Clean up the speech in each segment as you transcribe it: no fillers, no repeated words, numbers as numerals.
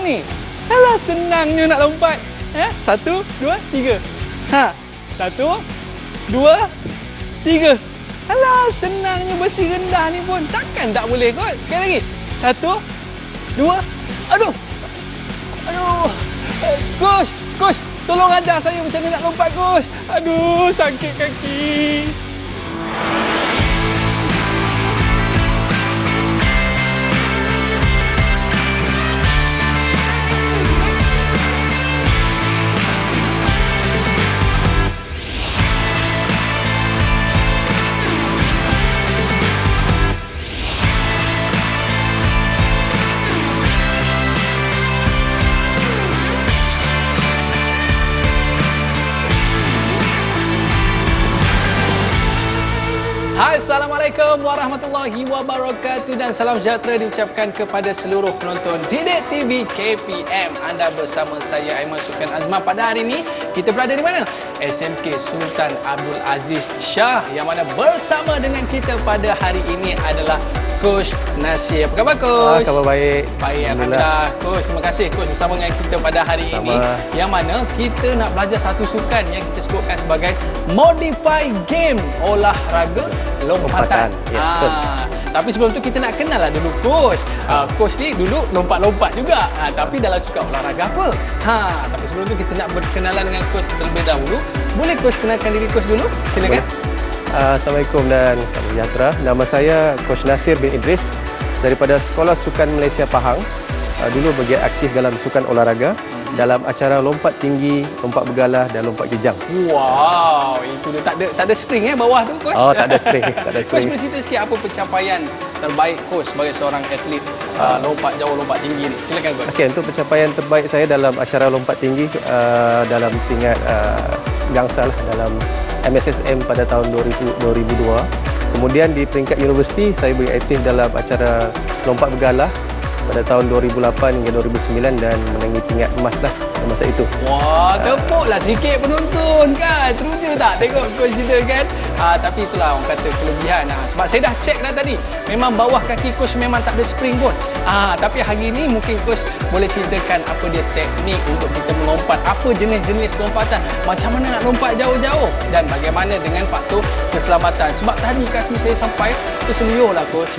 ni. Alah, senangnya nak lompat. 1, 2, 3. 1, 2, 3. Alah, senangnya besi rendah ni pun. Takkan tak boleh kot. Sekali lagi. 1, 2. Aduh. Coach, tolong ajar saya macam mana nak lompat, Coach. Aduh, sakit kaki. Hai, Assalamualaikum warahmatullahi wabarakatuh dan salam sejahtera diucapkan kepada seluruh penonton Didik TV KPM. Anda bersama saya Aiman Sukan Azman. Pada hari ini kita berada di mana? SMK Sultan Abdul Aziz Shah, yang mana bersama dengan kita pada hari ini adalah Coach Nasir. Apa khabar, Coach? Khabar baik. Baik, Alhamdulillah. Coach, terima kasih Coach bersama dengan kita pada hari ini. Yang mana kita nak belajar satu sukan yang kita sebutkan sebagai Modify Game, olahraga lompatan. Ya, tapi sebelum tu kita nak kenal lah dulu Coach. Coach ni dulu lompat-lompat juga. Tapi dalam sukan olahraga apa? Tapi sebelum tu kita nak berkenalan dengan Coach terlebih dahulu. Boleh Coach kenalkan diri Coach dulu? Silakan. Assalamualaikum dan salam sejahtera. Nama saya Coach Nasir bin Idris daripada Sekolah Sukan Malaysia Pahang. Dulu bergiat aktif dalam sukan olahraga dalam acara lompat tinggi, lompat bergalah dan lompat kijang. Wow, itu dia. Tak ada spring bawah tu, Coach? Oh, tak ada spring. Coach, boleh cerita sikit apa pencapaian terbaik Coach sebagai seorang atlet lompat jauh, lompat tinggi ni? Silakan, Coach. Okey, untuk pencapaian terbaik saya dalam acara lompat tinggi dalam tingkat gangsal dalam MSSM pada tahun 2002. Kemudian di peringkat universiti saya beraktif dalam acara lompat bergalah pada tahun 2008 hingga 2009 dan menangi tingkat emas lah masa itu. Wah, tepuklah sikit penonton kan. Teruja tak tengok Coach kita kan? Tapi itulah orang kata kelebihan. Sebab saya dah check dah tadi. Memang bawah kaki Coach memang tak ada spring pun. Tapi hari ini mungkin Coach boleh ceritakan apa dia teknik untuk kita melompat. Apa jenis-jenis lompatan. Macam mana nak lompat jauh-jauh. Dan bagaimana dengan faktor keselamatan. Sebab tadi kaki saya sampai terseluyuh lah Coach.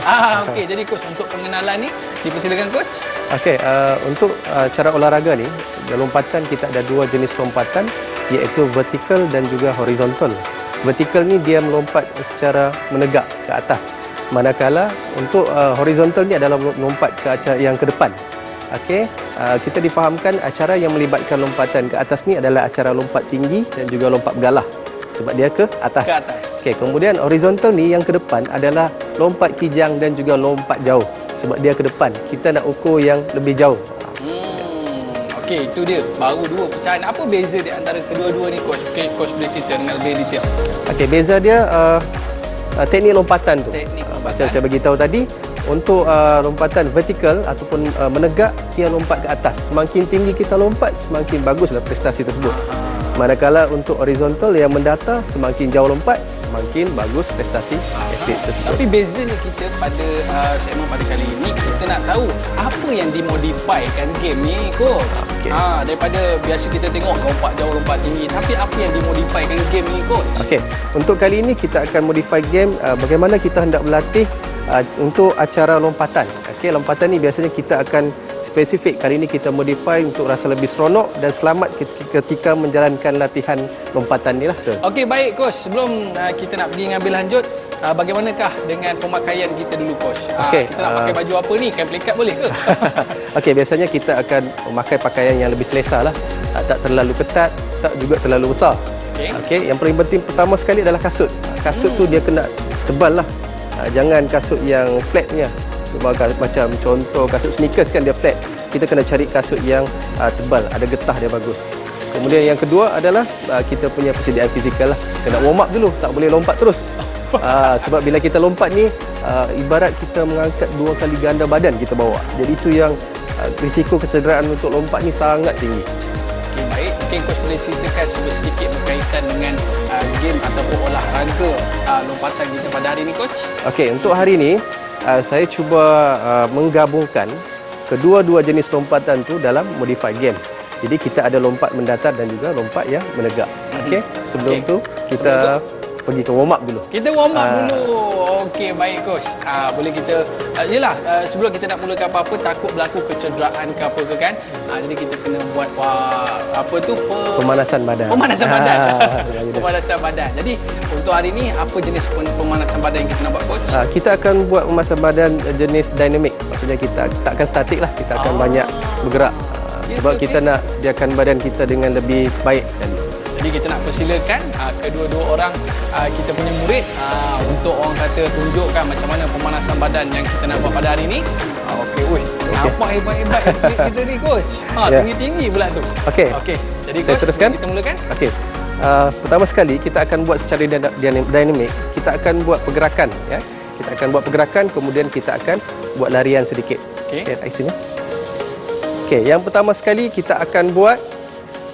Okey, jadi Coach untuk pengenalan ni dipersilakan Coach. Okey, untuk cara olahraga ni, lompatan kita ada dua jenis lompatan iaitu vertikal dan juga horizontal. Vertikal ni dia melompat secara menegak ke atas. Manakala untuk horizontal ni adalah melompat ke arah yang ke depan. Okey, kita difahamkan acara yang melibatkan lompatan ke atas ni adalah acara lompat tinggi dan juga lompat bergalah. Sebab dia ke atas. Ke atas. Okey, kemudian horizontal ni yang ke depan adalah lompat kijang dan juga lompat jauh. Sebab dia ke depan. Kita nak ukur yang lebih jauh. Okey, itu dia. Baru dua pecahan. Apa beza di antara kedua-dua ni, Coach? Okey, Coach boleh cerita dengan lebih detail. Okey, beza dia teknik lompatan tu. Teknik lompatan. Macam saya beritahu tadi, untuk lompatan vertikal ataupun menegak, dia lompat ke atas. Semakin tinggi kita lompat, semakin baguslah prestasi tersebut. Manakala untuk horizontal yang mendata, semakin jauh lompat, semakin bagus prestasi atlet tersebut. Tapi bezanya kita pada segmen pada kali ini, kita nak tahu apa yang dimodifikan game ni, Coach. Okay. Daripada biasa kita tengok lompat jauh, lompat tinggi. Tapi apa yang dimodifikan game ni, Coach? Okey, untuk kali ini kita akan modify game bagaimana kita hendak berlatih untuk acara lompatan. Okey, lompatan ni biasanya kita akan spesifik. Kali ini kita modify untuk rasa lebih seronok dan selamat ketika menjalankan latihan lompatan ni lah. Okey, baik Coach. Sebelum kita nak pergi mengambil lanjut, bagaimanakah dengan pemakaian kita dulu, Coach? Kita nak pakai baju apa ni? Kain pelikat boleh ke? Okey, biasanya kita akan memakai pakaian yang lebih selesa lah. Tak terlalu ketat, tak juga terlalu besar. Okey, yang paling penting pertama sekali adalah kasut. Kasut tu dia kena tebal lah. Jangan kasut yang flatnya. Macam contoh kasut sneakers kan dia flat. Kita kena cari kasut yang tebal, ada getah dia bagus. Kemudian yang kedua adalah kita punya persediaan fizikal lah. Kena warm up dulu, tak boleh lompat terus. Sebab bila kita lompat ni ibarat kita mengangkat 2 kali ganda badan kita bawa. Jadi itu yang risiko kecederaan untuk lompat ni sangat tinggi. Okey, baik. Mungkin Coach boleh ceritakan sedikit berkaitan dengan game ataupun olahraga lompatan kita pada hari ini, Coach? Okey, untuk hari ini saya cuba menggabungkan kedua-dua jenis lompatan tu dalam modified game. Jadi kita ada lompat mendatar dan juga lompat yang menegak. Okey, sebelum tu kita pergi ke warm up dulu. Kita warm up dulu. Okey, baik coach. Boleh kita sebelum kita nak mulakan apa-apa takut berlaku kecederaan ke apa ke kan. Jadi kita kena buat pemanasan badan. Pemanasan badan. Pemanasan badan. Jadi untuk hari ni apa jenis pemanasan badan yang kita nak buat coach? Kita akan buat pemanasan badan jenis dynamic. Maksudnya kita tak akan statik lah. Kita akan banyak bergerak. Sebab kita nak sediakan badan kita dengan lebih baik sekali. Jadi kita nak persilakan kedua-dua orang kita punya murid untuk orang kata tunjukkan macam mana pemanasan badan yang kita nak buat pada hari ini. Okey, nampak hebat-hebat kita ni coach. Tinggi-tinggi pula tu. Okey. Jadi coach, teruskan. Kita mulakan. Okey. Pertama sekali kita akan buat secara dynamic. Kita akan buat pergerakan ya. Kita akan buat pergerakan kemudian kita akan buat larian sedikit. Okey, kat sini. Okey, yang pertama sekali kita akan buat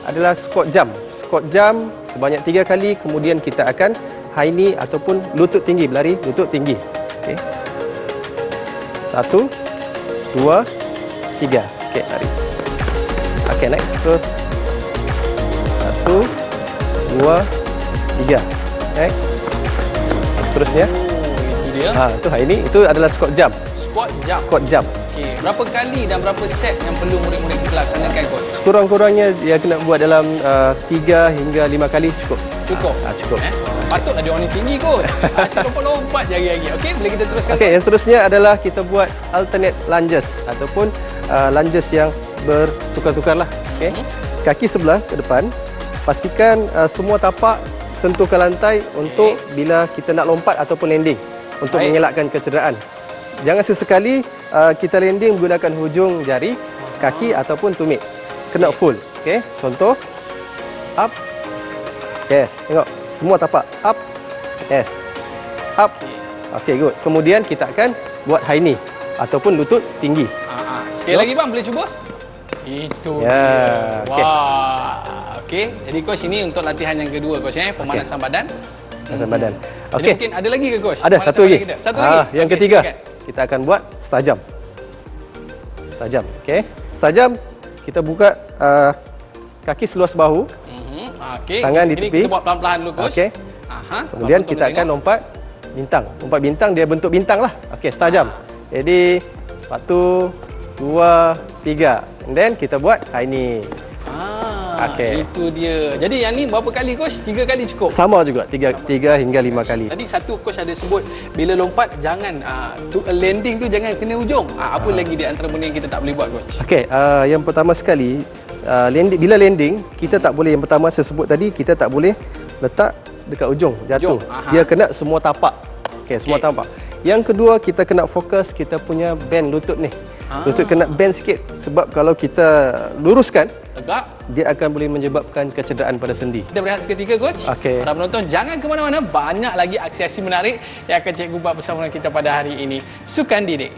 adalah squat jump. Squat jump sebanyak 3 kali, kemudian kita akan high knee ataupun lutut tinggi, berlari lutut tinggi. Okey. 1 2 3. Okey, lari. Okey, next terus. 1 2 3. Next. Seterusnya. Itu dia. Itu high knee, itu adalah squat jump. Squat jump. Squat jump. Okey, berapa kali dan berapa set yang perlu murid-murid kelas laksanakan coach? Kurang-kurangnya dia kena buat dalam 3 hingga 5 kali cukup. Cukup. Cukup. Patutlah dia orang ni tinggi kot. Asyik lompat-lompat jari-jari. Okey, boleh kita teruskan. Okey, yang seterusnya adalah kita buat alternate lunges ataupun lunges yang bertukar-tukar lah. Okey. Kaki sebelah ke depan. Pastikan semua tapak sentuh ke lantai untuk bila kita nak lompat ataupun landing untuk mengelakkan kecederaan. Jangan sesekali kita landing menggunakan hujung jari, kaki ataupun tumit. Kena full. Okey, contoh up. Yes, tengok. Semua tapak up. Yes. Up. Okey, good. Kemudian kita akan buat high knee ataupun lutut tinggi. Sekali lagi bang, boleh cuba? Itu ya, dia. Wah. Okey, jadi coach ini untuk latihan yang kedua coach pemanasan badan. Pemanasan badan. Okey. Jadi mungkin ada lagi ke coach? Ada satu lagi. Satu lagi. Yang ketiga. Kita akan buat star jump. Star jump. Okey. Star jump kita buka kaki seluas bahu. Okey. Tangan di tepi. Ini kita buat pelan-pelan dulu coach. Okey. Kemudian kita akan lompat bintang. Lompat bintang dia bentuk bintang lah. Okey, star jump. Jadi 1 2 3. And then kita buat high knee. Itu dia. Jadi yang ni berapa kali coach? 3 kali cukup? Sama juga, 3 hingga 5 kali. Tadi satu coach ada sebut bila lompat jangan landing tu jangan kena hujung. Apa lagi di antara benda yang kita tak boleh buat coach? Okey, yang pertama sekali bila landing kita tak boleh, yang pertama saya sebut tadi, kita tak boleh letak dekat ujung jatuh. Dia kena semua tapak. Okey, semua tapak. Yang kedua kita kena fokus kita punya bend lutut ni. Lutut kena bend sikit sebab kalau kita luruskan tegak, dia akan boleh menyebabkan kecederaan pada sendi. Kita berehat seketika coach. Para penonton jangan ke mana-mana, banyak lagi aksi-aksi menarik yang akan cikgu buat bersama dengan kita pada hari ini. Sukan Didik.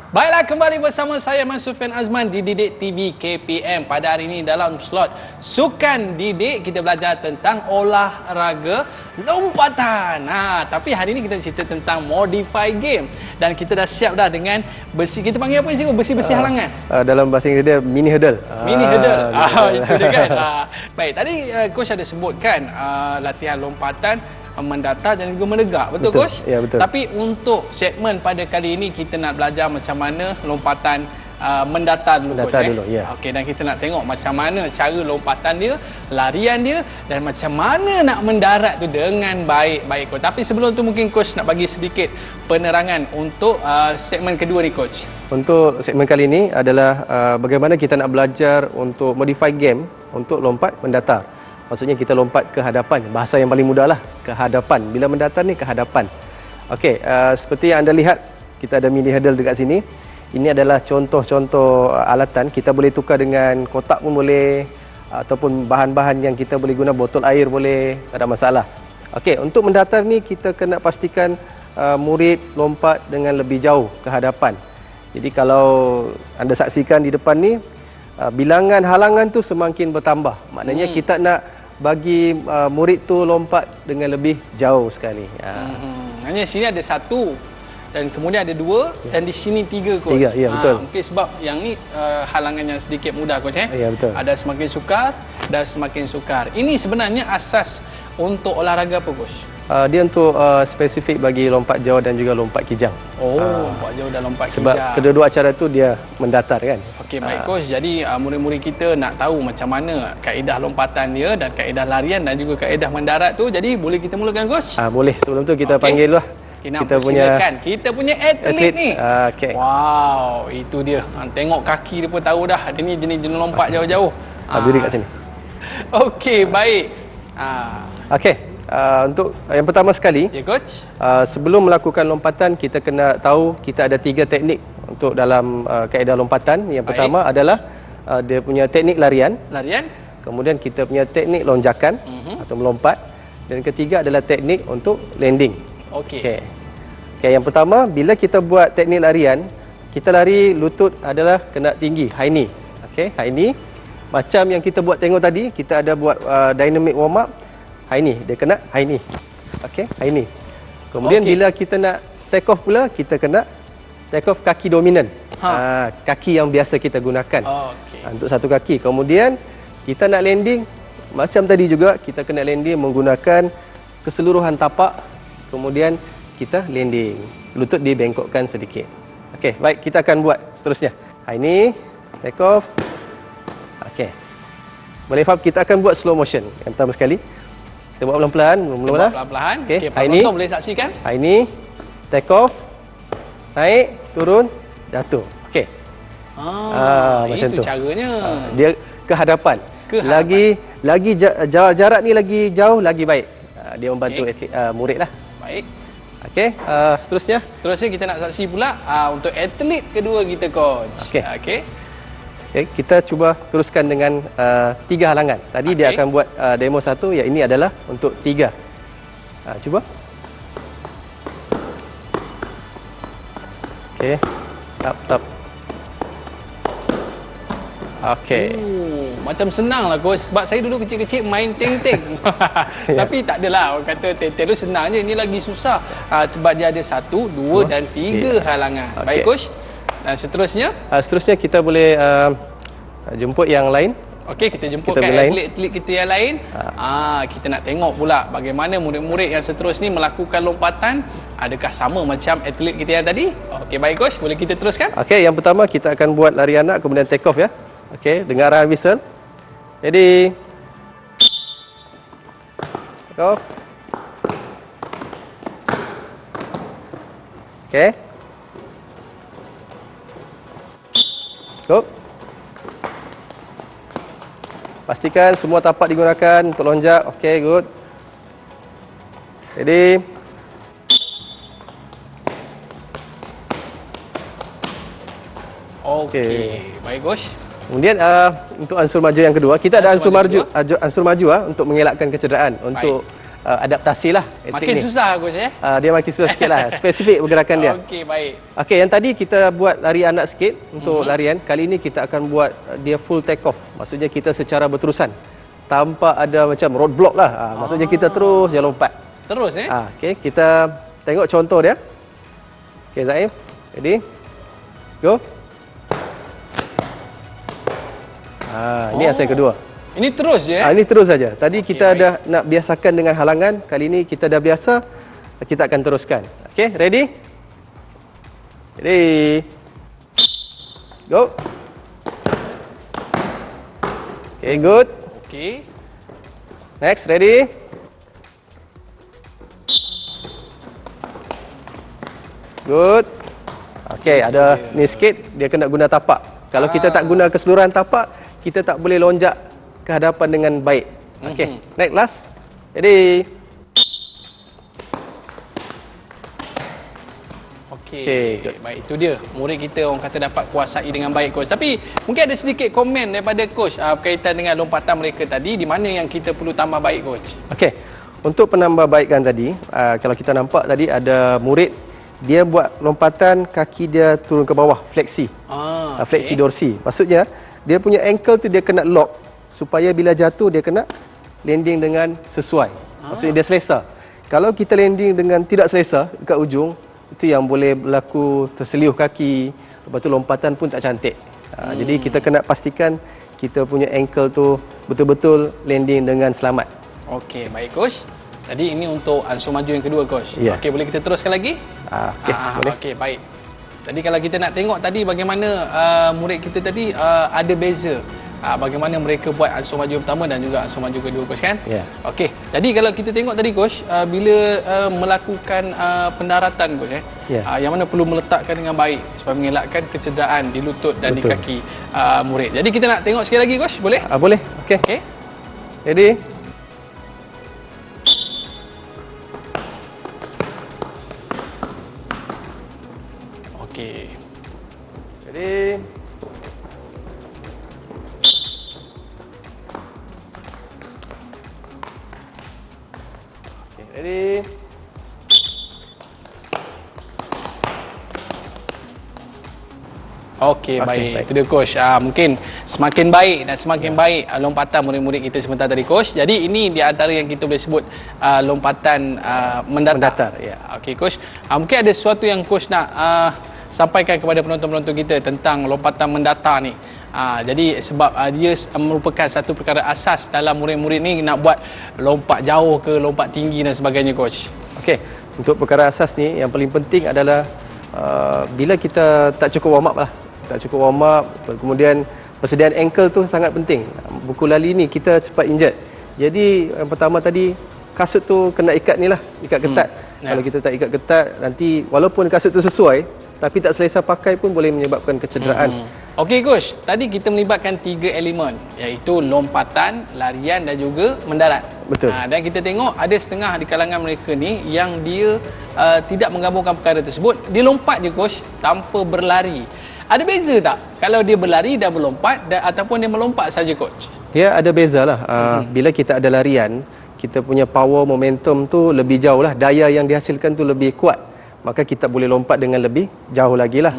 Baiklah, kembali bersama saya Sufian Azman di Didik TV KPM. Pada hari ini dalam slot Sukan Didik kita belajar tentang olahraga lompatan. Tapi hari ini kita cerita tentang modify game dan kita dah siap dah dengan besi. Kita panggil apa cikgu? Besi-besi halangan. Dalam bahasa Inggeris dia mini hurdle. Mini hurdle. Itu dia kan. Baik, tadi coach ada sebutkan latihan lompatan mendatar dan juga menegak. Betul coach? Ya, betul. Tapi untuk segmen pada kali ini kita nak belajar macam mana lompatan mendatar dulu coach. Ya. Okey, dan kita nak tengok macam mana cara lompatan dia, larian dia dan macam mana nak mendarat tu dengan baik-baik coach. Tapi sebelum tu mungkin coach nak bagi sedikit penerangan untuk segmen kedua ni coach. Untuk segmen kali ini adalah bagaimana kita nak belajar untuk modify game untuk lompat mendatar. Maksudnya kita lompat ke hadapan. Bahasa yang paling mudah lah, ke hadapan. Bila mendatar ni ke hadapan. Okey, seperti yang anda lihat, kita ada mini hurdle dekat sini. Ini adalah contoh-contoh alatan. Kita boleh tukar dengan kotak pun boleh, ataupun bahan-bahan yang kita boleh guna, botol air boleh, tak ada masalah. Okey, untuk mendatar ni kita kena pastikan murid lompat dengan lebih jauh ke hadapan. Jadi kalau anda saksikan di depan ni, bilangan halangan tu semakin bertambah. Maknanya kita nak bagi murid tu lompat dengan lebih jauh sekali. Hanya sini ada 1 dan kemudian ada 2 dan di sini 3 coach. 3, ya betul. Mungkin sebab yang ni halangan yang sedikit mudah coach Ya betul. Ada semakin sukar dan semakin sukar. Ini sebenarnya asas untuk olahraga apa coach? Dia untuk spesifik bagi lompat jauh dan juga lompat kijang. Lompat jauh dan lompat Sebab kijang. kedua-dua acara tu dia mendatar kan. Okey, baik coach. Jadi murid-murid kita nak tahu macam mana kaedah lompatan dia dan kaedah larian dan juga kaedah mendarat tu. Jadi boleh kita mulakan coach? Boleh. Sebelum tu kita panggil lah. Kita punya atlet ni. Okay. Wow, itu dia. Tengok kaki dia pun tahu dah. Dia ni jenis lompat jauh-jauh. Berdiri kat sini. Okey, baik. Okey. Untuk yang pertama sekali, Ya coach. sebelum melakukan lompatan kita kena tahu kita ada 3 teknik untuk dalam kaedah lompatan. Yang pertama adalah dia punya teknik larian. Larian. Kemudian kita punya teknik lonjakan atau melompat. Dan ketiga adalah teknik untuk landing. Okey. Okey, yang pertama bila kita buat teknik larian, kita lari lutut adalah kena tinggi, high knee. Okey, high knee. Macam yang kita buat tengok tadi, kita ada buat dynamic warm up. High knee, dia kena high knee. Okey, high knee. Kemudian bila kita nak take off pula, kita kena take off kaki dominan. Kaki yang biasa kita gunakan. Untuk satu kaki. Kemudian kita nak landing, macam tadi juga kita kena landing menggunakan keseluruhan tapak. Kemudian kita landing. Lutut dibengkokkan sedikit. Okey, baik, kita akan buat seterusnya. High knee, take off. Okey. Boleh faham, kita akan buat slow motion. Yang pertama sekali, kita buat pelan-pelan. Pelan-pelan. Okey, penonton boleh saksikan. High knee, take off. Naik, turun, jatuh. Okey. Macam itu tu. caranya. Dia ke hadapan. Lagi jarak ni lagi jauh, lagi baik. Dia membantu murid lah. Baik. Okey, seterusnya. Seterusnya kita nak saksi pula untuk atlet kedua kita coach. Okey. Okay, kita cuba teruskan dengan 3 halangan. Tadi dia akan buat demo 1, yang ini adalah untuk 3. Cuba. Okey. Tap. Okey. Macam senang lah coach. Sebab saya dulu kecil-kecil main teng-teng. Tapi tak adalah. Orang kata teng-teng tu senang je. Ini lagi susah. Sebab dia ada 1, 2 dan 3 halangan. Baik coach. Dan seterusnya? Seterusnya kita boleh jemput yang lain. Okey, kita jemputkan atlet-atlet kita yang lain. Kita nak tengok pula bagaimana murid-murid yang seterusnya melakukan lompatan. Adakah sama macam atlet kita yang tadi? Okey, baik coach. Boleh kita teruskan? Okey, yang pertama kita akan buat lari anak kemudian take off ya. Okey, dengar arahan whistle. Jadi take off. Okey. Go. Pastikan semua tapak digunakan untuk lonjak. Okey, good. Ready. Okey. Baik coach. Kemudian untuk unsur maju yang kedua, kita ada unsur maju untuk mengelakkan kecederaan, untuk adaptasi lah. Makin susah coach dia makin susah sikit lah, spesifik pergerakan dia. Okey, baik. Okey, yang tadi kita buat lari anak sikit untuk larian. Kali ini kita akan buat dia full take off. Maksudnya kita secara berterusan, tanpa ada macam roadblock lah. Maksudnya kita terus je lompat. Terus Okey, kita tengok contoh dia. Okey, Zaim. Ready? Go. Ini asal kedua. Ini terus je? Ini terus saja. Tadi kita dah nak biasakan dengan halangan. Kali ini kita dah biasa. Kita akan teruskan. Okey, ready? Ready. Go. Okey, good. Okey. Next, ready? Good. Okey, ada ni sikit. Dia kena guna tapak. Kalau kita tak guna keseluruhan tapak, kita tak boleh lonjak ke hadapan dengan baik. Okey, next last. Ready. Okey, baik, itu dia. Murid kita orang kata dapat kuasai dengan baik coach. Tapi mungkin ada sedikit komen daripada coach berkaitan dengan lompatan mereka tadi, di mana yang kita perlu tambah baik coach. Okey. Untuk penambahbaikan tadi, kalau kita nampak tadi ada murid dia buat lompatan kaki dia turun ke bawah, fleksi. Fleksi dorsi. Maksudnya dia punya ankle tu dia kena lock supaya bila jatuh dia kena landing dengan sesuai. Maksudnya dia selesa. Kalau kita landing dengan tidak selesa dekat ujung, itu yang boleh berlaku terseliuh kaki, lepas tu lompatan pun tak cantik. Jadi kita kena pastikan kita punya ankle tu betul-betul landing dengan selamat. Okey, baik coach. Tadi ini untuk ansur maju yang kedua coach. Ya. Okey, boleh kita teruskan lagi? Boleh. Okey, baik. Tadi kalau kita nak tengok tadi bagaimana murid kita tadi ada beza. Bagaimana mereka buat ansur maju pertama dan juga ansur maju kedua coach kan? Ya. Okey. Jadi kalau kita tengok tadi coach bila melakukan pendaratan coach yang mana perlu meletakkan dengan baik supaya mengelakkan kecederaan di lutut dan Betul. di kaki murid. Jadi kita nak tengok sekali lagi coach, boleh? Boleh. Okey. Okey. Ready? Okey. Ready? Ready? Okey, baik. Itu dia coach. Mungkin semakin baik dan semakin baik lompatan murid-murid kita sebentar tadi coach. Jadi ini di antara yang kita boleh sebut lompatan mendatar. Ya. Okey coach. Mungkin ada sesuatu yang coach nak sampaikan kepada penonton-penonton kita tentang lompatan mendatar ni. Jadi sebab dia merupakan satu perkara asas dalam murid-murid ni nak buat lompat jauh ke lompat tinggi dan sebagainya coach. Okey, untuk perkara asas ni yang paling penting adalah bila kita tak cukup warm up lah. Tak cukup warm up, kemudian persediaan ankle tu sangat penting. Buku lali ni kita cepat injured. Jadi yang pertama tadi kasut tu kena ikat ni lah, ikat ketat. Kalau kita tak ikat ketat, nanti walaupun kasut tu sesuai tapi tak selesa pakai pun boleh menyebabkan kecederaan. Okey coach, tadi kita melibatkan 3 elemen iaitu lompatan, larian dan juga mendarat. Betul. Dan kita tengok ada setengah di kalangan mereka ni yang dia tidak menggabungkan perkara tersebut. Dia lompat je coach tanpa berlari. Ada beza tak kalau dia berlari dan berlompat ataupun dia melompat saja coach? Ya, ada beza lah. Bila kita ada larian, kita punya power momentum tu lebih jauh lah. Daya yang dihasilkan tu lebih kuat. Maka kita boleh lompat dengan lebih jauh lagi lah.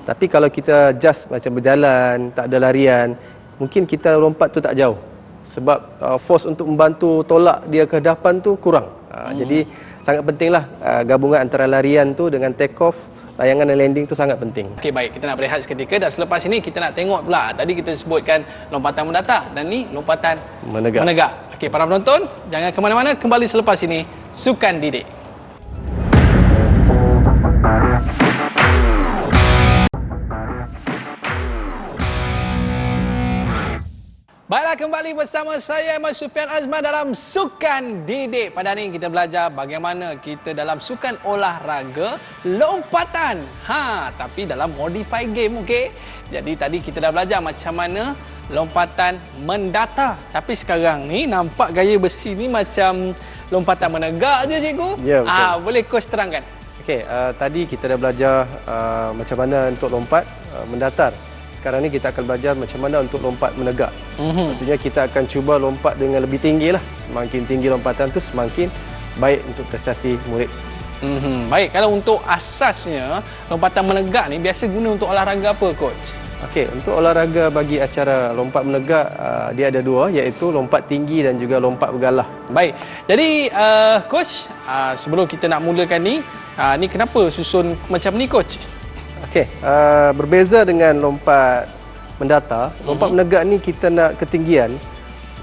Tapi kalau kita just macam berjalan, tak ada larian, mungkin kita lompat tu tak jauh. Sebab force untuk membantu tolak dia ke hadapan tu kurang. Jadi sangat pentinglah gabungan antara larian tu dengan take off, layangan dan landing tu sangat penting. Okey, baik, kita nak berehat seketika dan selepas ini kita nak tengok pula. Tadi kita sebutkan lompatan mendatar dan ni lompatan menegak. Okey, para penonton, jangan ke mana-mana, kembali selepas ini Sukan Didik. Baiklah, kembali bersama saya Ahmad Sufian Azman dalam Sukan Didik. Pada hari ini kita belajar bagaimana kita dalam sukan olahraga lompatan. Tapi dalam modify game, okey. Jadi tadi kita dah belajar macam mana lompatan mendatar. Tapi sekarang ni nampak gaya besi ni macam lompatan menegak je cikgu. Ya, betul. Boleh coach terangkan? Okey, tadi kita dah belajar macam mana untuk lompat mendatar. Sekarang ni kita akan belajar macam mana untuk lompat menegak. Maksudnya kita akan cuba lompat dengan lebih tinggi lah. Semakin tinggi lompatan tu semakin baik untuk prestasi murid. Baik, kalau untuk asasnya lompatan menegak ni biasa guna untuk olahraga apa coach? Okey, untuk olahraga bagi acara lompat menegak dia ada dua, iaitu lompat tinggi dan juga lompat bergalah. Baik, jadi coach, sebelum kita nak mulakan ni kenapa susun macam ni coach? Okey, berbeza dengan lompat mendatar, lompat menegak ni kita nak ketinggian.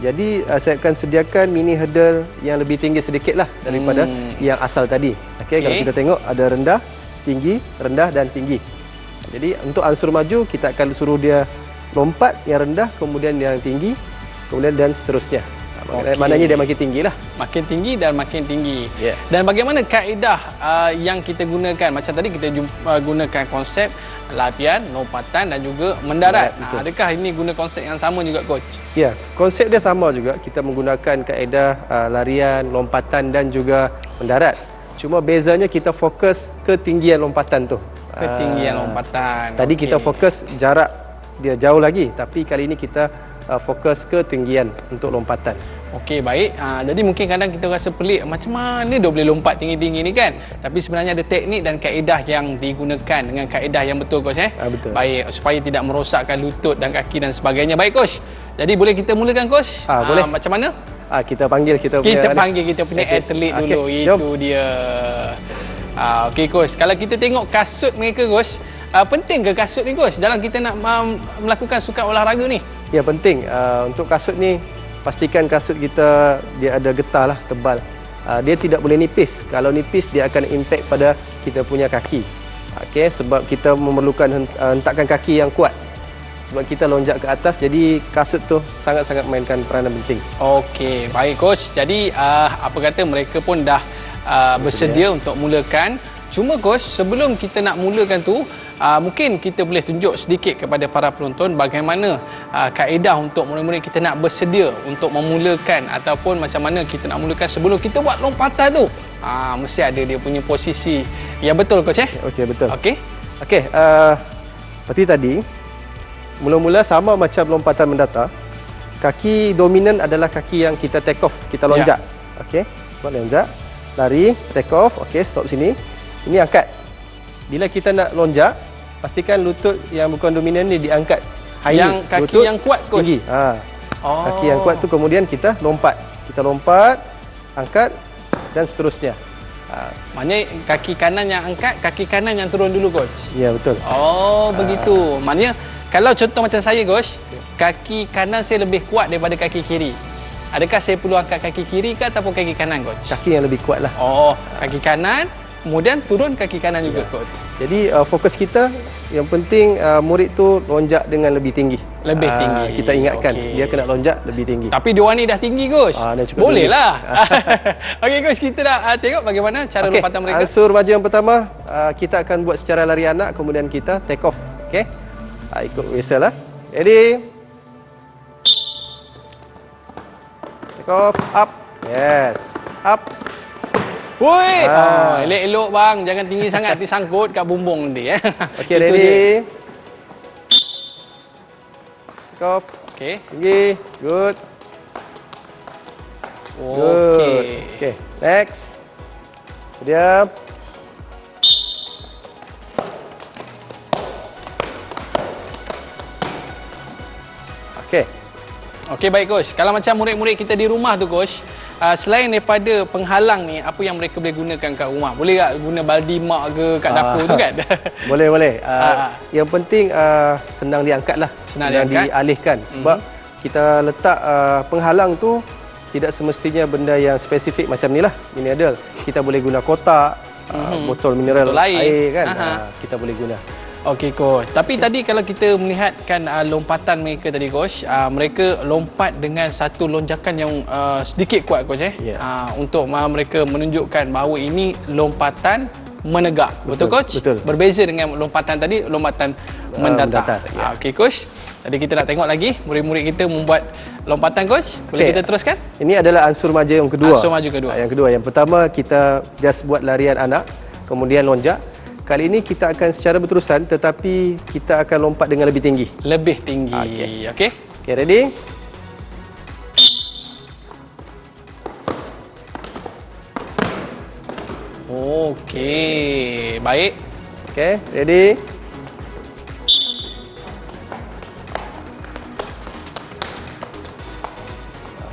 Jadi saya akan sediakan mini hurdle yang lebih tinggi sedikit lah daripada yang asal tadi. Okey, kalau kita tengok ada rendah, tinggi, rendah dan tinggi. Jadi untuk ansur maju kita akan suruh dia lompat yang rendah, kemudian yang tinggi, kemudian dan seterusnya. Maknanya dia makin tinggi lah. Makin tinggi dan makin tinggi. Yeah. Dan bagaimana kaedah yang kita gunakan? Macam tadi kita gunakan konsep latihan, lompatan dan juga mendarat. Adakah ini guna konsep yang sama juga coach? Ya, konsep dia sama juga. Kita menggunakan kaedah larian, lompatan dan juga mendarat. Cuma bezanya kita fokus ketinggian lompatan tu. Ketinggian lompatan. Tadi kita fokus jarak dia jauh lagi, tapi kali ini kita fokus ketinggian untuk lompatan. Okey, baik. Jadi mungkin kadang kita rasa pelik macam mana dia boleh lompat tinggi-tinggi ni kan? Tapi sebenarnya ada teknik dan kaedah yang digunakan dengan kaedah yang betul coach Betul. Baik, supaya tidak merosakkan lutut dan kaki dan sebagainya. Baik coach. Jadi boleh kita mulakan coach? Boleh. Macam mana? Kita panggil kita punya atlet dulu. Okey, Itu jom. dia. Okey coach, kalau kita tengok kasut mereka coach, penting ke kasut ni coach dalam kita nak melakukan sukan olahraga ni? Ya, penting. Untuk kasut ni, pastikan kasut kita dia ada getah lah, tebal. Dia tidak boleh nipis. Kalau nipis, dia akan impact pada kita punya kaki. Okey, sebab kita memerlukan hentakan kaki yang kuat. Sebab kita lonjak ke atas, jadi kasut tu sangat-sangat mainkan peranan penting. Okey, baik coach. Jadi apa kata mereka pun dah bersedia untuk mulakan. Cuma coach, sebelum kita nak mulakan tu, mungkin kita boleh tunjuk sedikit kepada para penonton bagaimana kaedah untuk murid-murid kita nak bersedia untuk memulakan ataupun macam mana kita nak mulakan sebelum kita buat lompatan tu. Mesti ada dia punya posisi yang betul coach Okey, betul. Okey. Okey, seperti tadi, mula-mula sama macam lompatan mendata, kaki dominan adalah kaki yang kita take off, kita lonjak. Okey, buat lonjak, lari, take off, okey, stop sini. Ini angkat. Bila kita nak lonjak, pastikan lutut yang bukan dominan ni diangkat. Yang kaki lutut yang kuat coach. Tinggi. Kaki yang kuat tu kemudian kita lompat. Kita lompat, angkat dan seterusnya. Maknanya kaki kanan yang angkat, kaki kanan yang turun dulu coach. Ya, betul. Begitu. Maknanya kalau contoh macam saya coach, kaki kanan saya lebih kuat daripada kaki kiri. Adakah saya perlu angkat kaki kiri ke ataupun kaki kanan coach? Kaki yang lebih kuat lah. Kaki kanan, kemudian turun kaki kanan juga coach. Jadi fokus kita yang penting murid tu lonjak dengan lebih tinggi. Lebih tinggi. Kita ingatkan dia kena lonjak lebih tinggi. Tapi dia orang ni dah tinggi coach. Boleh lah. Okey coach, kita dah tengok bagaimana cara lompatan mereka. Unsur maju yang pertama, kita akan buat secara lari anak, kemudian kita take off. Okey. Ikut biasalah. Ready? Take off, up. Yes. Up. Woi, elok-elok bang, jangan tinggi sangat nanti sangkut kat bumbung nanti Okey, ready. Take off. Okey. Tinggi. Good. Okey. Next. Diam. Okey. Okey, baik coach. Kalau macam murid-murid kita di rumah tu coach, selain daripada penghalang ni, apa yang mereka boleh gunakan kat rumah? Boleh tak guna baldi mak ke kat dapur tu kan? Boleh. Yang penting senang diangkat lah. Senang dialihkan. Sebab kita letak penghalang tu tidak semestinya benda yang spesifik macam ni lah. Mineral. Kita boleh guna kotak, botol mineral, air kan. Kita boleh guna. Okey coach. Tapi tadi kalau kita melihatkan lompatan mereka tadi coach, mereka lompat dengan satu lonjakan yang sedikit kuat coach untuk mereka menunjukkan bahawa ini lompatan menegak. Betul coach? Betul. Berbeza dengan lompatan tadi, lompatan mendatar. Okey coach. Jadi kita nak tengok lagi murid-murid kita membuat lompatan coach. Boleh kita teruskan? Ini adalah ansur maju yang kedua. Ansur maju kedua. Yang kedua. Yang pertama kita just buat larian anak, kemudian lonjak. Kali ini kita akan secara berterusan tetapi kita akan lompat dengan lebih tinggi. Lebih tinggi. Okey. Okey, ready? Okey, baik. Okey, ready?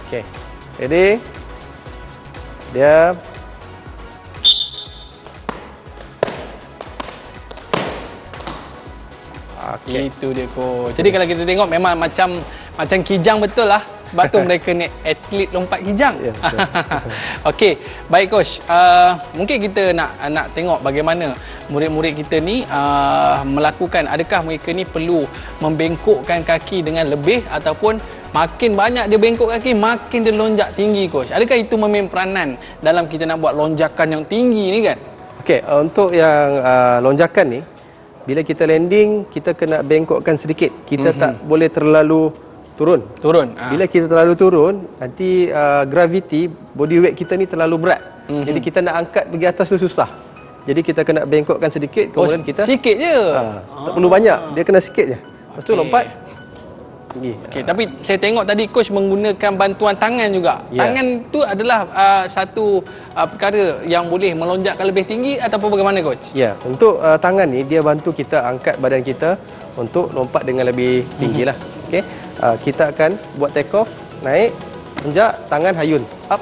Okey. Ready? Diam. Okay. Itu dia coach. Jadi kalau kita tengok memang macam kijang betul lah. Sebab tu mereka ni atlet lompat kijang. Okey, baik coach. Mungkin kita nak tengok bagaimana murid-murid kita ni melakukan, adakah mereka ni perlu membengkokkan kaki dengan lebih ataupun makin banyak dia bengkok kaki makin dia lonjak tinggi coach. Adakah itu memain peranan dalam kita nak buat lonjakan yang tinggi ni kan? Okey, untuk yang lonjakan ni, bila kita landing, kita kena bengkokkan sedikit. Kita tak boleh terlalu turun. Bila kita terlalu turun, nanti gravity, body weight kita ni terlalu berat. Jadi kita nak angkat pergi atas tu susah. Jadi kita kena bengkokkan sedikit, kemudian kita sikit je. Tak perlu banyak, dia kena sikit je. Lepas tu lompat tinggi. Okey, tapi saya tengok tadi coach menggunakan bantuan tangan juga. Tangan tu adalah satu perkara yang boleh melonjakkan lebih tinggi ataupun bagaimana coach? Ya, untuk tangan ni dia bantu kita angkat badan kita untuk lompat dengan lebih tinggi lah. Okey. Kita akan buat take off, naik, lonjak, tangan hayun, up,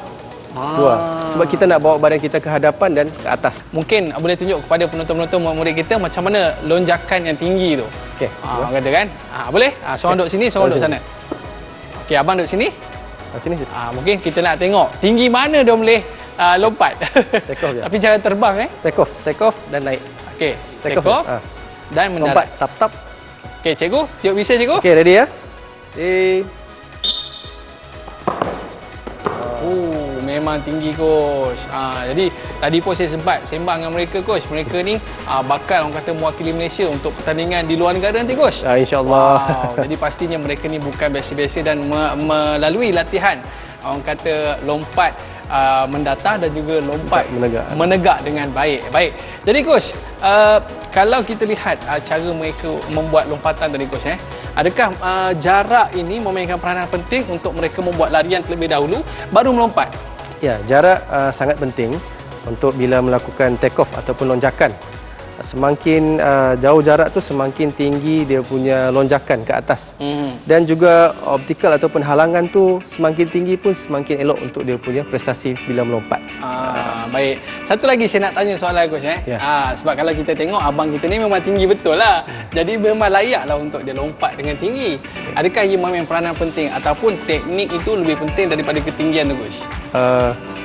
keluar. Sebab kita nak bawa badan kita ke hadapan dan ke atas. Mungkin boleh tunjuk kepada penonton-penonton murid kita macam mana lonjakan yang tinggi tu. Okey. Orang kata kan? Boleh? Seorang duduk sini, seorang duduk sana. Okey, abang duduk sini. Sini. Mungkin kita nak tengok tinggi mana dia boleh lompat. Take off je. Tapi jangan terbang Take off dan naik. Okey, take off dan mendarat. Lompat, tap. Okey, cikgu, tiup whistle cikgu. Okey, ready ya? Memang tinggi coach. Jadi tadi pun saya sempat sembang dengan mereka coach. Mereka ni bakal orang kata mewakili Malaysia untuk pertandingan di luar negara nanti coach. InsyaAllah. Jadi pastinya mereka ni bukan biasa-biasa dan melalui latihan orang kata lompat mendatar dan juga lompat menegak dengan baik. Jadi coach, kalau kita lihat cara mereka membuat lompatan tadi coach, adakah jarak ini memainkan peranan penting untuk mereka membuat larian terlebih dahulu baru melompat? Ya, jarak sangat penting untuk bila melakukan take off ataupun lonjakan. Semakin jauh jarak tu semakin tinggi dia punya lonjakan ke atas. Dan juga obstacle ataupun halangan tu semakin tinggi pun semakin elok untuk dia punya prestasi bila melompat. Baik. Satu lagi saya nak tanya soalan coach sebab kalau kita tengok abang kita ni memang tinggi betul lah. Jadi memang layaklah untuk dia lompat dengan tinggi. Adakah ia memainkan peranan penting ataupun teknik itu lebih penting daripada ketinggian tu coach?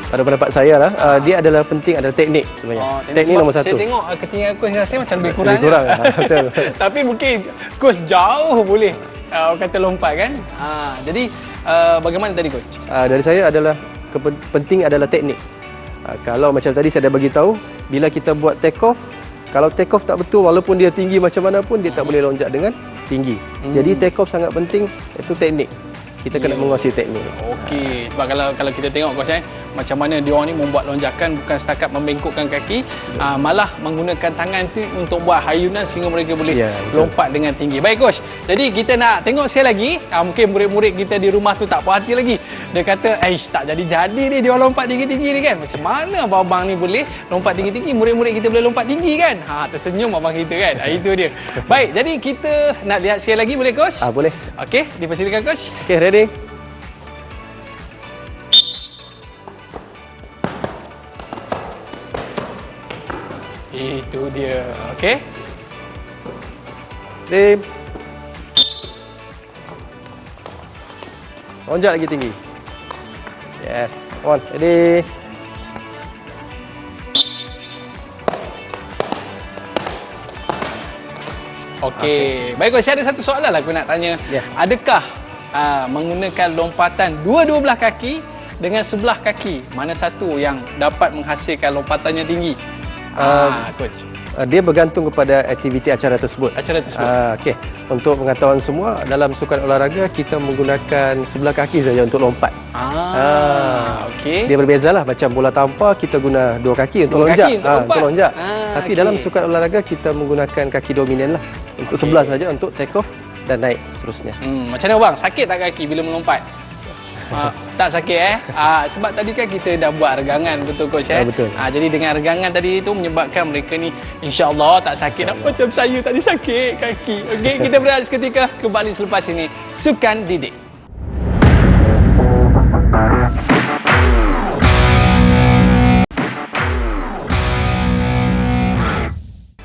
Pada pendapat saya lah, dia adalah penting adalah teknik sebenarnya. Teknik nombor satu. Saya tengok ketinggian coach saya macam lebih kurang. Betul. Tapi mungkin coach jauh boleh orang kata lompat kan. Jadi bagaimana tadi coach? Dari saya adalah penting adalah teknik. Kalau macam tadi saya dah bagi tahu, bila kita buat take off, kalau take off tak betul walaupun dia tinggi macam mana pun dia tak boleh lonjak dengan tinggi. Jadi take off sangat penting, itu teknik. Kita kena menguasai teknik. Okey, sebab kalau kita tengok coach macam mana dia orang ni membuat lonjakan bukan setakat membengkokkan kaki, malah menggunakan tangan tu untuk buat hayunan sehingga mereka boleh lompat dengan tinggi. Baik coach. Jadi kita nak tengok sekali lagi, mungkin murid-murid kita di rumah tu tak puas hati lagi. Dia kata, tak jadi-jadi ni dia orang lompat tinggi-tinggi ni kan. Macam mana abang ni boleh lompat tinggi-tinggi, murid-murid kita boleh lompat tinggi kan? Tersenyum abang kita kan. Itu dia. Baik, jadi kita nak lihat sekali lagi boleh coach? Boleh. Okey, dipersilakan coach. Okey, ready? Itu dia. Okey. Ready? Lonjak lagi tinggi. Yes. One. Ready? Okey. Baik coach, saya ada satu soalan lah aku nak tanya. Adakah menggunakan lompatan dua-dua belah kaki dengan sebelah kaki, mana satu yang dapat menghasilkan lompatannya tinggi? Coach. Dia bergantung kepada aktiviti acara tersebut. Okey. Untuk pengetahuan semua, dalam sukan olahraga kita menggunakan sebelah kaki saja untuk lompat. Okey. Dia berbezalah, macam bola tampar kita guna dua kaki untuk lonjak. Untuk lonjak. Tapi dalam sukan olahraga kita menggunakan kaki dominan lah. Untuk sebelah saja untuk take off dan naik seterusnya. Macam mana bang? Sakit tak kaki bila melompat? Tak sakit sebab tadi kan kita dah buat regangan, betul coach betul. Jadi dengan regangan tadi itu menyebabkan mereka ni insya-Allah tak sakit. Macam saya tadi sakit kaki. Okey, kita berehat seketika, kembali selepas ini Sukan Didik.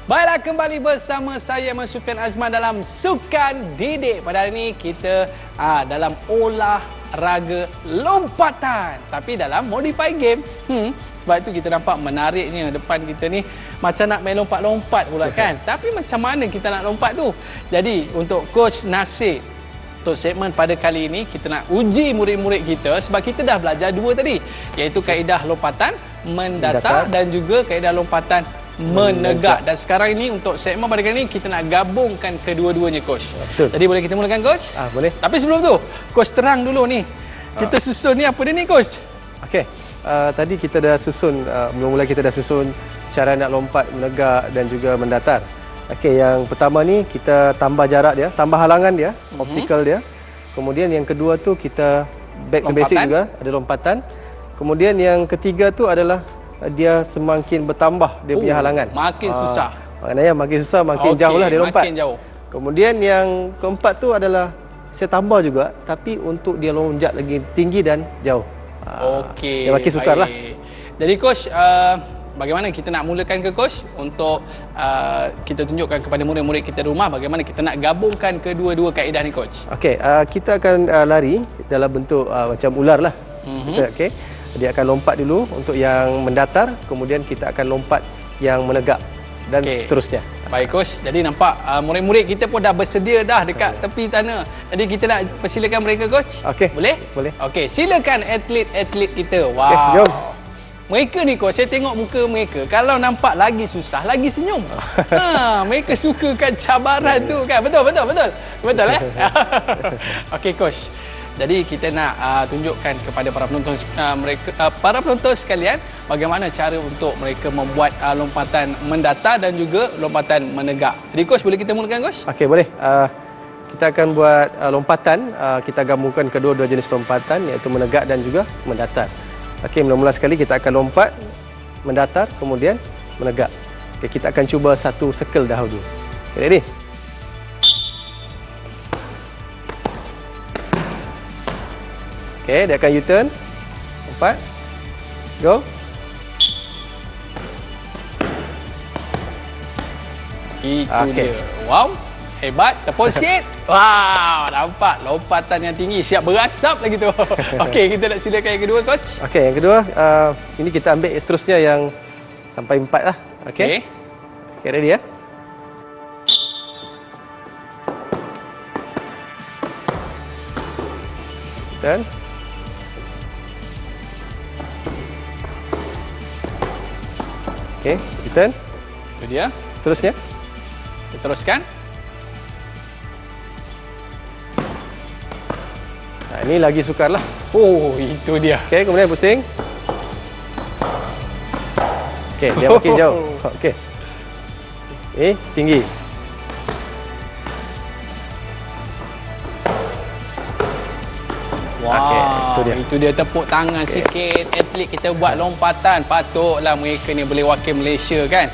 Baiklah, kembali bersama saya Sufian Azman dalam Sukan Didik. Pada hari ini kita dalam olahraga lompatan, tapi dalam modified game. Sebab itu kita nampak menariknya depan kita ni macam nak main lompat-lompat pula kan. Tapi macam mana kita nak lompat tu? Jadi untuk Coach Nasir, untuk segmen pada kali ini kita nak uji murid-murid kita sebab kita dah belajar dua tadi, iaitu kaedah lompatan mendatar dan juga kaedah lompatan menegak. Dan sekarang ini untuk segmen pada kali ini kita nak gabungkan kedua-duanya coach. Betul. Jadi boleh kita mulakan coach? Boleh. Tapi sebelum tu, coach terang dulu ni. Kita susun ni apa dia ni coach? Okey. Tadi kita dah susun, mula-mula kita dah susun cara nak lompat, menegak dan juga mendatar. Okey, yang pertama ni kita tambah jarak dia, tambah halangan dia, obstacle dia. Kemudian yang kedua tu kita back to basic juga, ada lompatan. Kemudian yang ketiga tu adalah dia semakin bertambah dia punya halangan. Makin susah. Maknanya makin susah, makin jauh lah dia lompat. Makin jauh. Kemudian yang keempat tu adalah saya tambah juga, tapi untuk dia lonjak lagi tinggi dan jauh. Okey. Dia makin sukar lah. Jadi coach, bagaimana kita nak mulakan ke coach untuk kita tunjukkan kepada murid-murid kita di rumah bagaimana kita nak gabungkan kedua-dua kaedah ni coach. Okey, kita akan lari dalam bentuk macam ular lah. Okey. Dia akan lompat dulu untuk yang mendatar, kemudian kita akan lompat yang menegak dan seterusnya. Baik coach, jadi nampak murid-murid kita pun dah bersedia dah dekat tepi tanah. Jadi kita nak persilakan mereka coach. Okey. Boleh? Boleh. Okey, silakan atlet-atlet kita. Wow. Okey, jom. Mereka ni coach, saya tengok muka mereka, kalau nampak lagi susah, lagi senyum. Mereka sukakan cabaran tu kan. Betul. Betul Okey coach. Jadi kita nak tunjukkan kepada para penonton para penonton sekalian bagaimana cara untuk mereka membuat lompatan mendatar dan juga lompatan menegak. Jadi coach, boleh kita mulakan coach? Okey, boleh. Kita akan buat lompatan. Kita gabungkan kedua-dua jenis lompatan, iaitu menegak dan juga mendatar. Okey, mula-mula sekali kita akan lompat mendatar, kemudian menegak. Okey, kita akan cuba satu circle dahulu. Okay, ready? Okey, dia akan U-turn. Lompat. Go. Itu dia. Wow. Hebat. Tepuk sikit. Wow. Nampak lompatan yang tinggi. Siap berasap lagi tu. Okey, kita nak silakan yang kedua coach. Okey, yang kedua. Ini kita ambil seterusnya yang sampai 4 lah. Okey. Okey, ready ya? Turn. Okey, return. Itu dia. Seterusnya. Kita teruskan. Ini lagi sukar lah. Oh, itu dia. Okey, kemudian pusing. Okey, dia makin jauh. Okey. Tinggi. Wow, okay, itu dia tepuk tangan sikit. Atlet kita buat lompatan. Patutlah mereka ni boleh wakil Malaysia kan.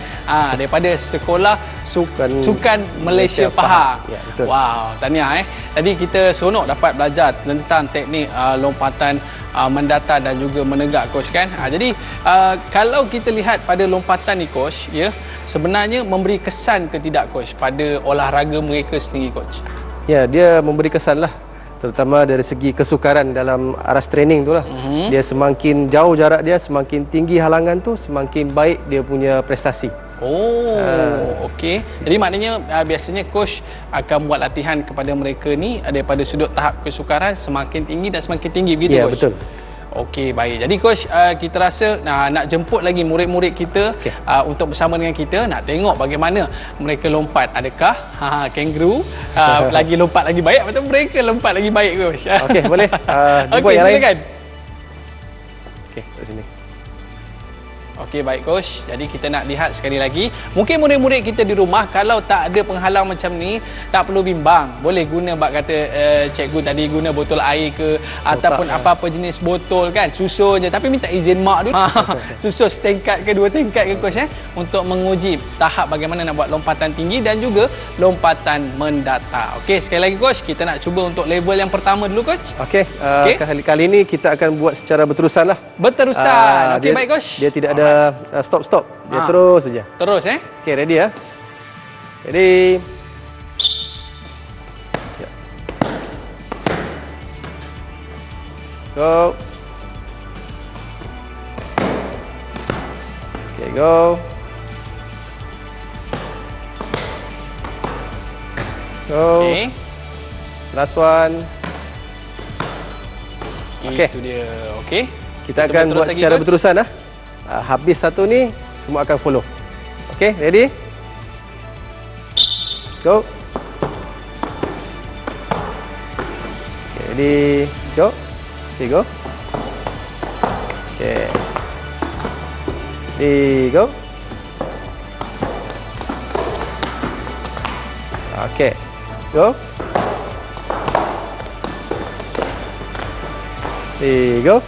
Daripada sekolah Sukan Malaysia Pahang. Ya, betul. Wow, tahniah Jadi kita seronok dapat belajar tentang teknik lompatan mendatar dan juga menegak coach kan. Jadi kalau kita lihat pada lompatan ni coach, ya, sebenarnya memberi kesan ke tidak coach pada olahraga mereka sendiri coach? Ya, dia memberi kesan lah. Terutama dari segi kesukaran dalam aras training tu lah. Dia semakin jauh jarak dia, semakin tinggi halangan tu, semakin baik dia punya prestasi. Okey. Jadi maknanya biasanya coach akan buat latihan kepada mereka ni daripada sudut tahap kesukaran semakin tinggi dan semakin tinggi begitu coach? Ya, betul. Okey, baik. Jadi coach, kita rasa nak jemput lagi murid-murid kita untuk bersama dengan kita nak tengok bagaimana mereka lompat. Adakah kangaroo lagi lompat lagi baik atau mereka lompat lagi baik coach? Okey, boleh. Okey, silakan. Okey, kat sini. Okey, baik coach. Jadi kita nak lihat sekali lagi. Mungkin murid-murid kita di rumah kalau tak ada penghalang macam ni, tak perlu bimbang. Boleh guna kata cikgu tadi guna botol air ke ataupun apa-apa jenis botol kan. Susun je tapi minta izin mak dulu. Susun setingkat ke 2 tingkat ke coach untuk menguji tahap bagaimana nak buat lompatan tinggi dan juga lompatan mendatar. Okey, sekali lagi coach, kita nak cuba untuk level yang pertama dulu coach. Okey, kali ini kita akan buat secara berterusan lah. Berterusan. Okey, baik coach. Dia tidak ada stop. Dia terus saja. Terus Okey, ready ya. Ready. Go. Okay, go. Go. Okay. Last one. Okay. Itu dia. Okey. Kita akan buat secara berterusan lah. Habis satu ni, semua akan follow. Okay, ready? Go. Okay, ready? Go. Okay, go. Okay. Ready, go. Okay, go. Ready, go.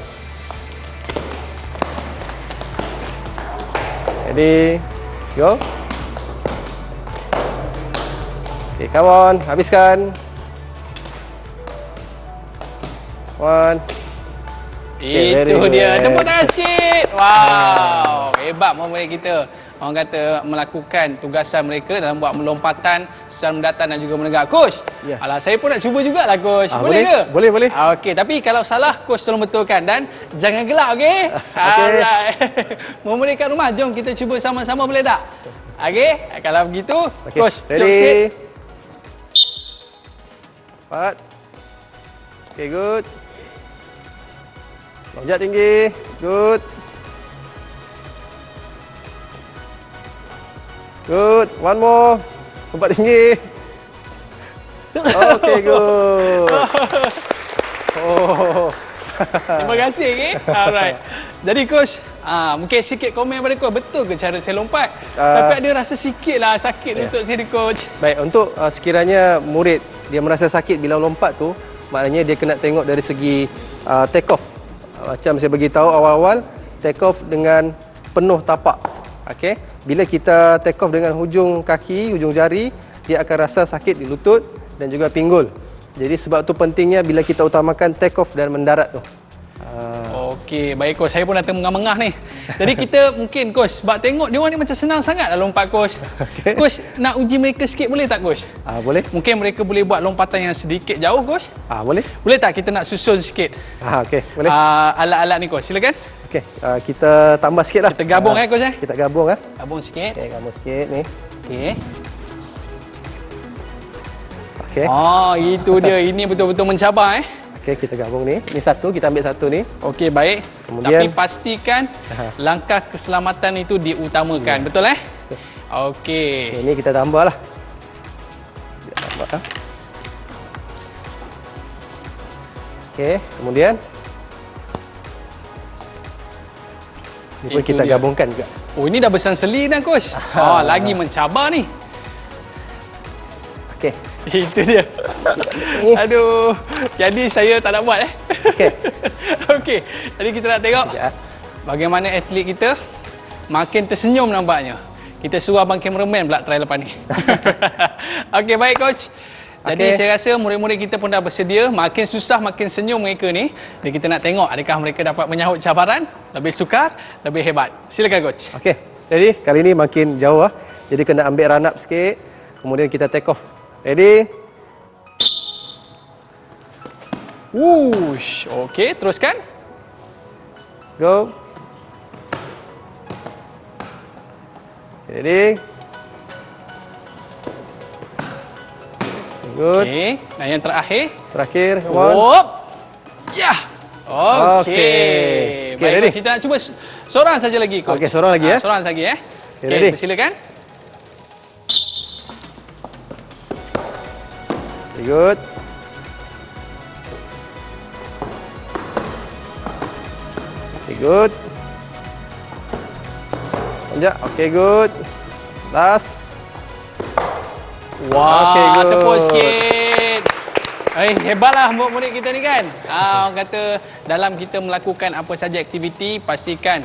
Ready, go. Okay, come on, habiskan. One. Itu very dia. good. Tepuk tangan sikit. Wow. Hebat murid kita. Orang kata melakukan tugasan mereka dalam buat melompatan secara mendatar dan juga menegak. Coach, Ya. alah saya pun nak cuba jugalah coach. boleh? Boleh ke? Boleh. Okey, tapi kalau salah coach tolong betulkan dan jangan gelak, okey? Okey. Alright. Murid kat rumah, jom kita cuba sama-sama, boleh tak? Okey, kalau begitu, Okay. coach, jom sikit. Ready. 4. Okay, good. Lonjak tinggi. Good. Good. One more. Lompat tinggi. Okay, good. Oh. Terima kasih, okey? Alright. Jadi coach, mungkin sikit komen pada coach, betul ke cara saya lompat? Tapi ada rasa sikitlah sakit untuk sini coach. Baik, untuk sekiranya murid dia merasa sakit bila lompat tu, maknanya dia kena tengok dari segi take off. Macam saya beritahu awal-awal, take off dengan penuh tapak. Okey. Bila kita take off dengan hujung kaki, hujung jari, dia akan rasa sakit di lutut dan juga pinggul. Jadi sebab tu pentingnya bila kita utamakan take off dan mendarat tu. Okey, baik coach. Saya pun dah tengah-mengah ni. Jadi kita mungkin coach, sebab tengok dia orang ni macam senang sangat dah lompat coach. Okey. Coach, nak uji mereka sikit boleh tak coach? Boleh? Mungkin mereka boleh buat lompatan yang sedikit jauh coach. Boleh? Boleh tak kita nak susun sikit? Okey, boleh. Alat-alat ni coach, silakan. Okey, kita tambah sikit lah. Kita gabung coach . Kita gabung . Gabung sikit. Okey, gabung sikit ni. Okey. Okey. Itu dia. Ini betul-betul mencabar . Okey, kita gabung ni. Ni satu, kita ambil satu ni. Okey, baik. Kemudian- Tapi pastikan langkah keselamatan itu diutamakan. Betul Okey. Okey, ni kita tambah lah. Kita tambah . Okey, kemudian ni pun Itu kita dia. gabungkan juga. Oh, ini dah bersang-seli dah coach. Lagi mencabar ni. Okey. Itu dia. Aduh. Jadi saya tak nak buat . Okey. Okey. Jadi kita nak tengok Sekejap . bagaimana atlet kita makin tersenyum nampaknya. Kita suruh abang cameraman pula try lepas ni. Okey, baik coach. Jadi Okey. saya rasa murid-murid kita pun dah bersedia. Makin susah makin senyum mereka ni. Dan kita nak tengok adakah mereka dapat menyahut cabaran lebih sukar, lebih hebat. Silakan coach. Okey. Jadi kali ni makin jauh . Jadi kena ambil run up sikit. Kemudian kita take off. Ready? Wush. Okey, teruskan. Go. Ready? Good. Okey, dan yang terakhir. Terakhir, come on. Hop. Ya. Okey. Okey. Baik, Ready? coach, kita nak cuba seorang saja lagi coach. Okey, seorang lagi, Seorang lagi Okey, ready? Silakan. Very good. Very good. Lonjak. Okay, good. Last. Wah, Okey, good. tepuk sikit. Hebatlah murid-murid kita ni kan. Orang kata dalam kita melakukan apa saja aktiviti, pastikan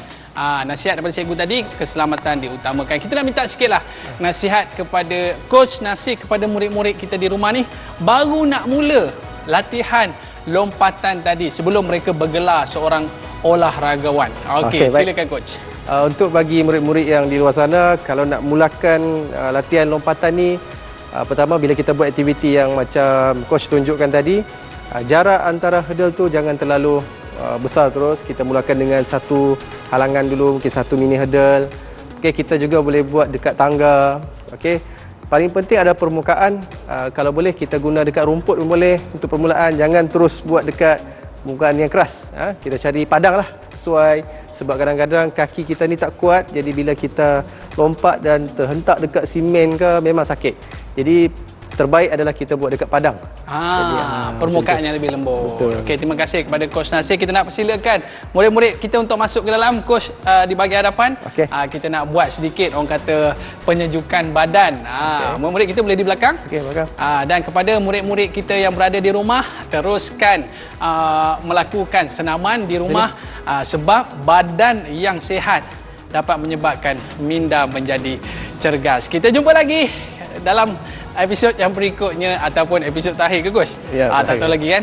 nasihat daripada cikgu tadi, keselamatan diutamakan. Kita nak minta sikitlah nasihat kepada Coach Nasir kepada murid-murid kita di rumah ni baru nak mula latihan lompatan tadi sebelum mereka bergelar seorang olahragawan. Okey, Okey, baik. silakan coach. Untuk bagi murid-murid yang di luar sana, kalau nak mulakan latihan lompatan ni, pertama bila kita buat aktiviti yang macam coach tunjukkan tadi, jarak antara hurdle tu jangan terlalu besar terus. Kita mulakan dengan satu halangan dulu, mungkin satu mini hurdle. Okey, kita juga boleh buat dekat tangga. Okey. Paling penting ada permukaan. Kalau boleh kita guna dekat rumput pun boleh untuk permulaan. Jangan terus buat dekat permukaan yang keras. Kita cari padang lah sesuai. Sebab kadang-kadang kaki kita ni tak kuat. Jadi bila kita lompat dan terhentak dekat simen ke memang sakit. Jadi terbaik adalah kita buat dekat padang. Permukaannya lebih lembut. Betul. Okey, terima kasih kepada Coach Nasir. Kita nak persilakan murid-murid kita untuk masuk ke dalam coach di bahagian hadapan. Okey. Kita nak buat sedikit orang kata penyejukan badan. Murid-murid kita boleh di belakang. Okey, belakang. Dan kepada murid-murid kita yang berada di rumah, teruskan melakukan senaman di rumah sebab badan yang sihat dapat menyebabkan minda menjadi cergas. Kita jumpa lagi dalam episod yang berikutnya ataupun episod terakhir ke Coach? Ya, tak tahu terakhir. lagi kan?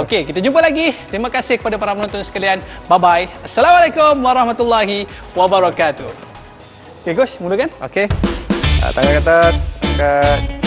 Okey, kita jumpa lagi. Terima kasih kepada para penonton sekalian. Bye-bye. Assalamualaikum warahmatullahi wabarakatuh. Okey Coach, mulakan. Okey. Tangan ke atas, angkat.